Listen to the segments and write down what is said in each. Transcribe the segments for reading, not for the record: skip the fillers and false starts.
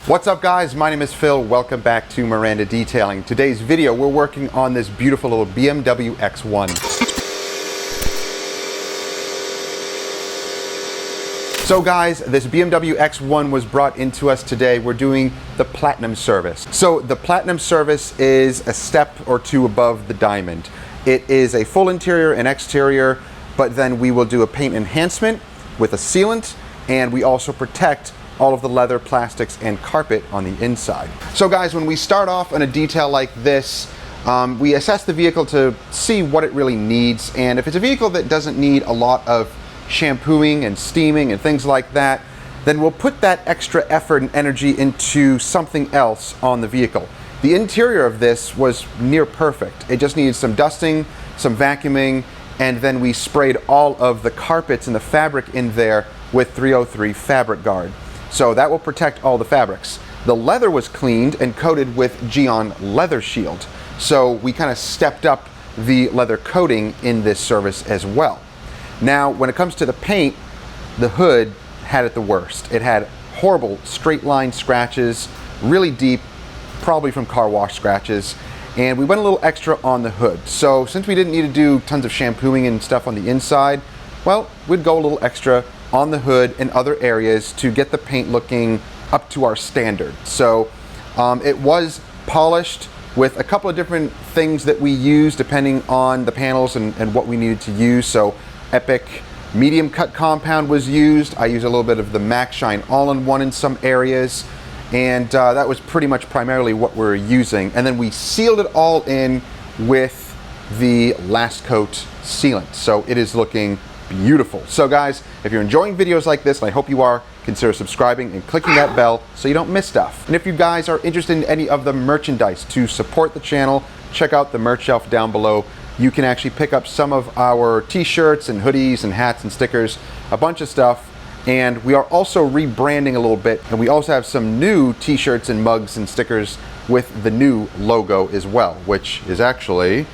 What's up guys, my name is Phil, welcome back to Miranda Detailing. Today's video, we're working on this beautiful little BMW X1. So guys, this BMW X1 was brought into us today. We're doing the Platinum service. So the Platinum service is a step or two above the Diamond. It is a full interior and exterior, but then we will do a paint enhancement with a sealant, and we also protect all of the leather, plastics, and carpet on the inside. So guys, when we start off on a detail like this, we assess the vehicle to see what it really needs, and if it's a vehicle that doesn't need a lot of shampooing and steaming and things like that, then we'll put that extra effort and energy into something else on the vehicle. The interior of this was near perfect. It just needed some dusting, some vacuuming, and then we sprayed all of the carpets and the fabric in there with 303 Fabric Guard. So that will protect all the fabrics. The leather was cleaned and coated with Geon Leather Shield. So we kind of stepped up the leather coating in this service as well. Now, when it comes to the paint, the hood had it the worst. It had horrible straight line scratches, really deep, probably from car wash scratches. And we went a little extra on the hood. So since we didn't need to do tons of shampooing and stuff on the inside, well, we'd go a little extra on the hood and other areas to get the paint looking up to our standard. So it was polished with a couple of different things that we used depending on the panels and what we needed to use. So Epic medium cut compound was used. I used a little bit of the Max Shine all-in-one in some areas, and that was pretty much primarily what we're using. And then we sealed it all in with the last coat sealant. So it is looking beautiful. So guys, if you're enjoying videos like this, and I hope you are, consider subscribing and clicking that bell so you don't miss stuff. And if you guys are interested in any of the merchandise to support the channel, check out the merch shelf down below. You can actually pick up some of our t-shirts and hoodies and hats and stickers, a bunch of stuff. And we are also rebranding a little bit, and we also have some new t-shirts and mugs and stickers with the new logo as well, which is actually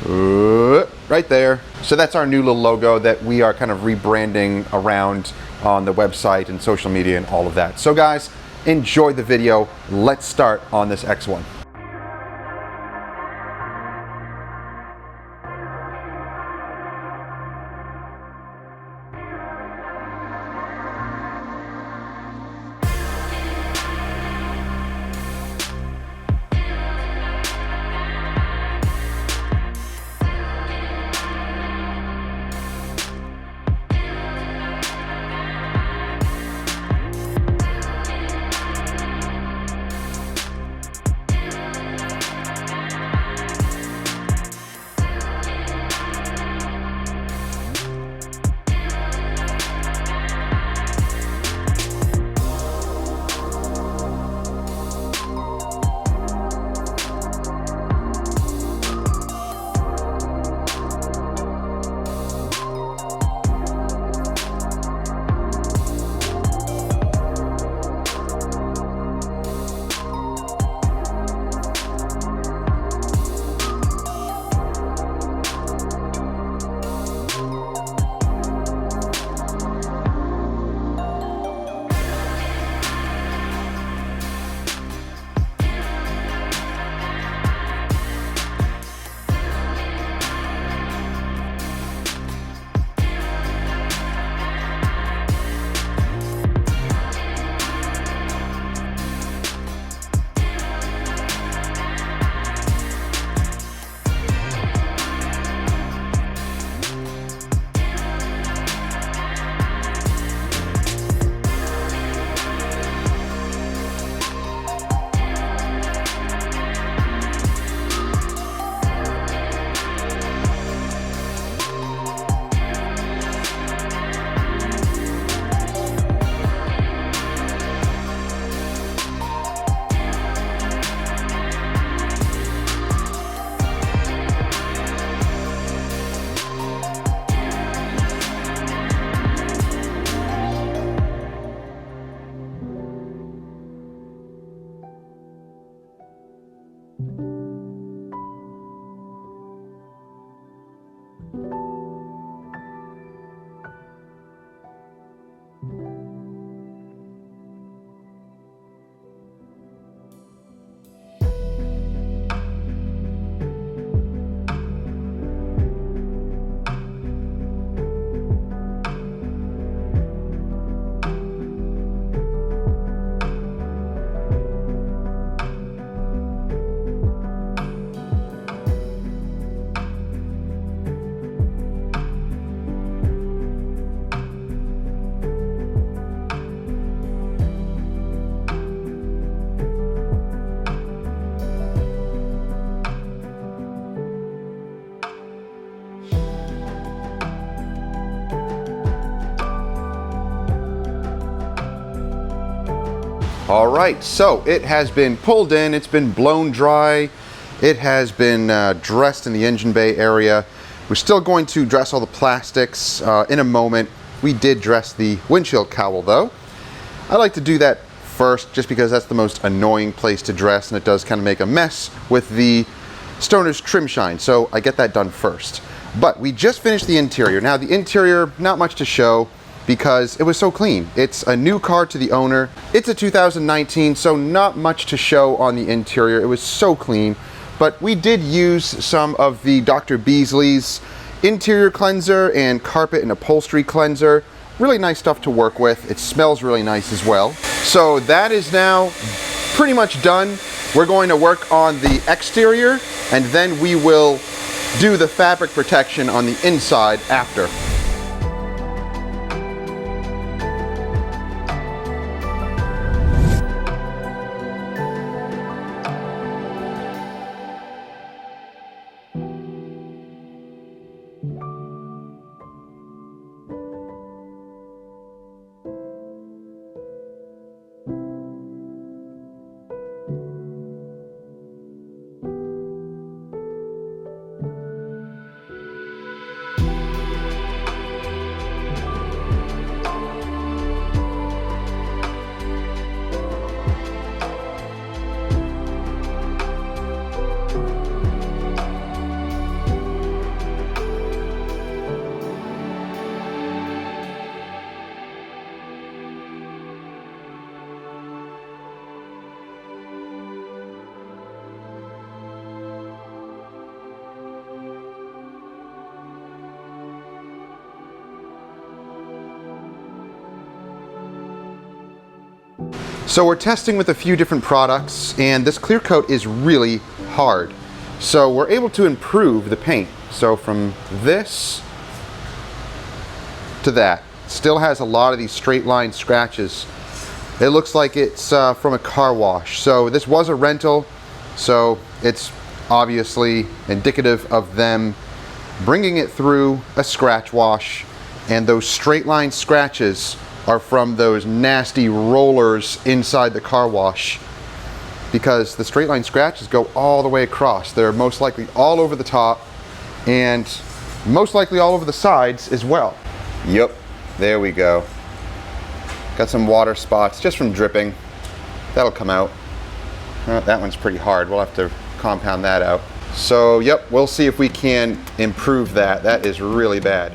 right there. So that's our new little logo that we are kind of rebranding around on the website and social media and all of that. So guys, enjoy the video. Let's start on this X1. All right, so it has been pulled in, it's been blown dry, it has been dressed in the engine bay area. We're still going to dress all the plastics in a moment. We did dress the windshield cowl though. I like to do that first just because that's the most annoying place to dress, and it does kind of make a mess with the Stoner's trim shine, so I get that done first. But we just finished the interior. Now the interior, not much to show, because it was so clean. It's a new car to the owner. It's a 2019, so not much to show on the interior. It was so clean, but we did use some of the Dr. Beasley's interior cleanser and carpet and upholstery cleanser. Really nice stuff to work with. It smells really nice as well. So that is now pretty much done. We're going to work on the exterior, and then we will do the fabric protection on the inside after. So we're testing with a few different products, and this clear coat is really hard. So we're able to improve the paint. So from this to that, still has a lot of these straight line scratches. It looks like it's from a car wash. So this was a rental, so it's obviously indicative of them bringing it through a scratch wash, and those straight line scratches are from those nasty rollers inside the car wash, because the straight line scratches go all the way across. They're most likely all over the top and most likely all over the sides as well. Yep, there we go. Got some water spots just from dripping. That'll come out. That one's pretty hard. We'll have to compound that out. So yep, we'll see if we can improve that. That is really bad.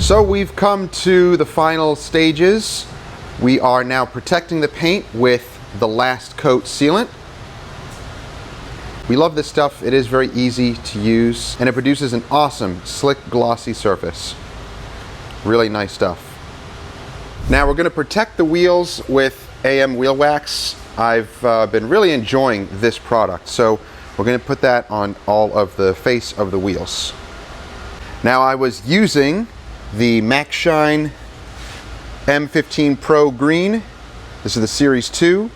So we've come to the final stages. We are now protecting the paint with the last coat sealant. We love this stuff. It is very easy to use and it produces an awesome, slick, glossy surface. Really nice stuff. Now we're going to protect the wheels with AM wheel wax. I've been really enjoying this product, so we're going to put that on all of the face of the wheels. Now I was using the Max Shine M15 Pro Green. This is the Series 2.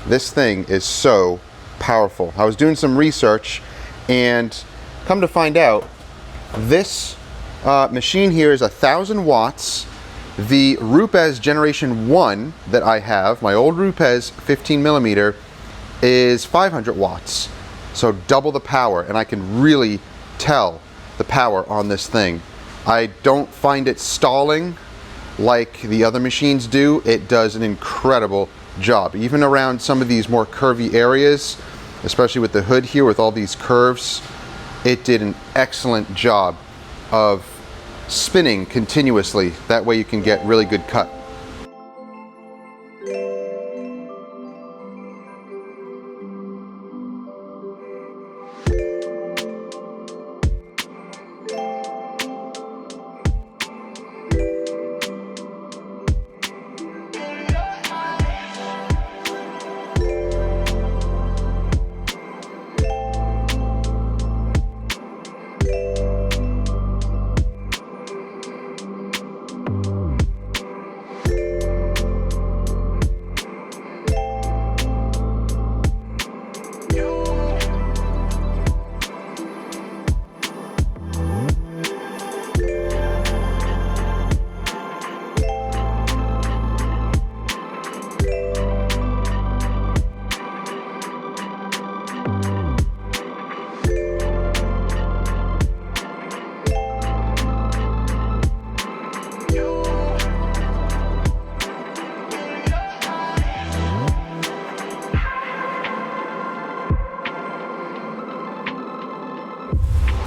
This thing is so powerful. I was doing some research and come to find out this machine here is 1,000 watts. The Rupes Generation 1 that I have, my old Rupes 15 millimeter, is 500 watts. So double the power, and I can really tell the power on this thing. I don't find it stalling like the other machines do. It does an incredible job. Even around some of these more curvy areas, especially with the hood here with all these curves, it did an excellent job of spinning continuously. That way you can get really good cut.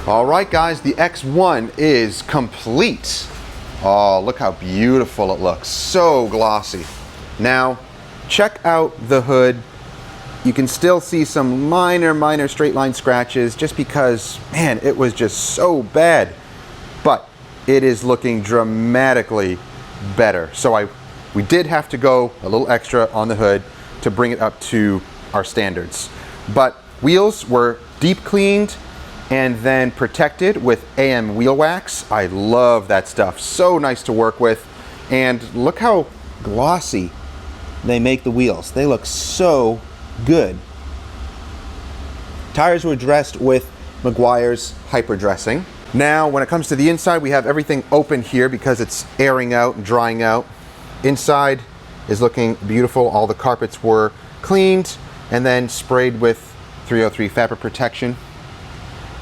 All right, guys, the X1 is complete. Oh, look how beautiful it looks. So glossy. Now, check out the hood. You can still see some minor straight line scratches just because, man, it was just so bad. But it is looking dramatically better. So we did have to go a little extra on the hood to bring it up to our standards. But wheels were deep cleaned and then protected with AM wheel wax. I love that stuff. So nice to work with. And look how glossy they make the wheels. They look so good. Tires were dressed with Meguiar's hyper dressing. Now, when it comes to the inside, we have everything open here because it's airing out and drying out. Inside is looking beautiful. All the carpets were cleaned and then sprayed with 303 fabric protection.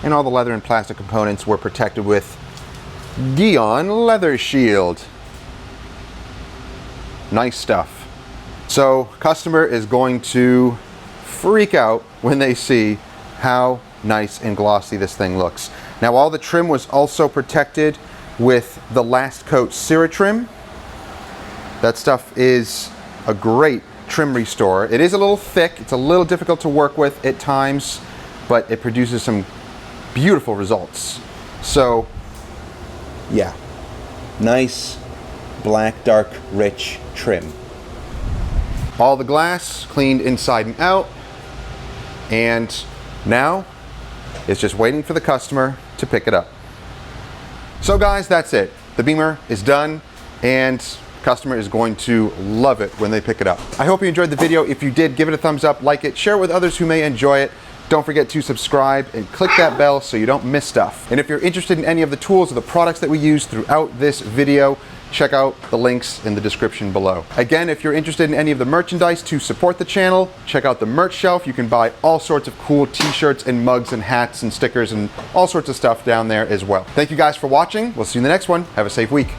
And all the leather and plastic components were protected with Guion Leather Shield. Nice stuff. So, customer is going to freak out when they see how nice and glossy this thing looks. Now, all the trim was also protected with the last coat Ceratrim. That stuff is a great trim restorer. It is a little thick. It's a little difficult to work with at times, but it produces some beautiful results. So yeah, nice black, dark, rich trim. All the glass cleaned inside and out, and now it's just waiting for the customer to pick it up. So guys, that's it. The Beamer is done and customer is going to love it when they pick it up. I hope you enjoyed the video. If you did, give it a thumbs up, like it, share it with others who may enjoy it. Don't forget to subscribe and click that bell so you don't miss stuff. And if you're interested in any of the tools or the products that we use throughout this video, check out the links in the description below. Again, if you're interested in any of the merchandise to support the channel, check out the merch shelf. You can buy all sorts of cool t-shirts and mugs and hats and stickers and all sorts of stuff down there as well. Thank you guys for watching. We'll see you in the next one. Have a safe week.